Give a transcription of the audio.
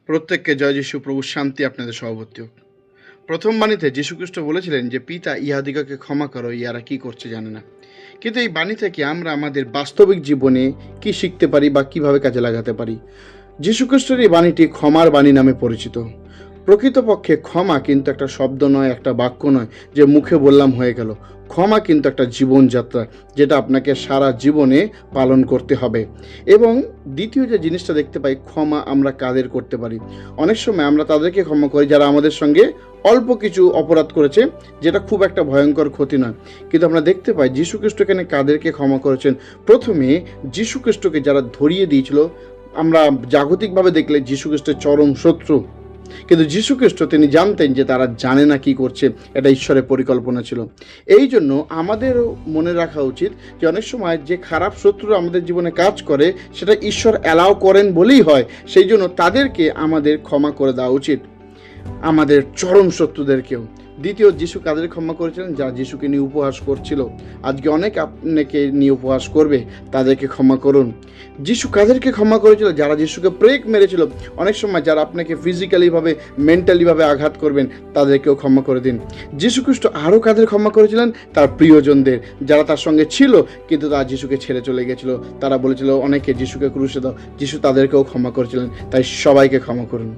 প্রত্যেককে জয় যিশু প্রভুর শান্তি আপনাদের সহবর্তী হোক। প্রথম বাণীতে যীশুখ্রিস্ট বলেছিলেন যে পিতা ইহাদিগকে ক্ষমা করো, ইহারা কি করছে জানে না। কিন্তু এই বাণী থেকে আমরা আমাদের বাস্তবিক জীবনে কি শিখতে পারি বা কিভাবে কাজে লাগাতে পারি? যীশুখ্রিস্টের এই বাণীটি ক্ষমার বাণী নামে পরিচিত। প্রকৃতপক্ষে ক্ষমা কিন্তু একটা শব্দ নয়, একটা বাক্য নয় যে মুখে বললাম হয়ে গেল। ক্ষমা কিন্তু একটা জীবনযাত্রা, যেটা আপনাকে সারা জীবনে পালন করতে হবে। এবং দ্বিতীয় যে জিনিসটা দেখতে পাই, ক্ষমা আমরা কাদের করতে পারি। অনেক সময় আমরা তাদেরকে ক্ষমা করি যারা আমাদের সঙ্গে অল্প কিছু অপরাধ করেছে, যেটা খুব একটা ভয়ঙ্কর ক্ষতি নয়। কিন্তু আমরা দেখতে পাই যীশুখ্রিস্ট এখানে কাদেরকে ক্ষমা করেছেন। প্রথমে যীশুখ্রিস্টকে যারা ধরিয়ে দিয়েছিল, আমরা জাগতিকভাবে দেখলে যীশুখ্রিস্টের চরম শত্রু, কিন্তু যীশুখ্রিস্ট তিনি জানতেন যে তারা জানে না কি করছে, এটা ঈশ্বরের পরিকল্পনা ছিল। এই জন্য আমাদেরও মনে রাখা উচিত যে অনেক সময় যে খারাপ শত্রু আমাদের জীবনে কাজ করে, সেটা ঈশ্বর অ্যালাউ করেন বলেই হয়। সেই জন্য তাদেরকে আমাদের ক্ষমা করে দেওয়া উচিত, আমাদের চরম শত্রুদেরকেও। দ্বিতীয়, যিশু কাদের ক্ষমা করেছিলেন? যারা যিশুকে নিয়ে উপহাস করছিল। আজকে আপনাকে নিয়ে উপহাস করবে, তাদেরকে ক্ষমা করুন। যিশু কাদেরকে ক্ষমা করেছিল? যারা যিশুকে ব্রেক মেরেছিল। অনেক সময় যারা আপনাকে ফিজিক্যালিভাবে, মেন্টালিভাবে আঘাত করবেন, তাদেরকেও ক্ষমা করে দিন। যীশুখ্রিস্ট আরও কাদের ক্ষমা করেছিলেন? তার প্রিয়জনদের, যারা তার সঙ্গে ছিল কিন্তু তারা যিশুকে ছেড়ে চলে গেছিল। তারা বলেছিল অনেকে যিশুকে ক্রুশে দাও। যিশু তাদেরকেও ক্ষমা করেছিলেন। তাই সবাইকে ক্ষমা করুন।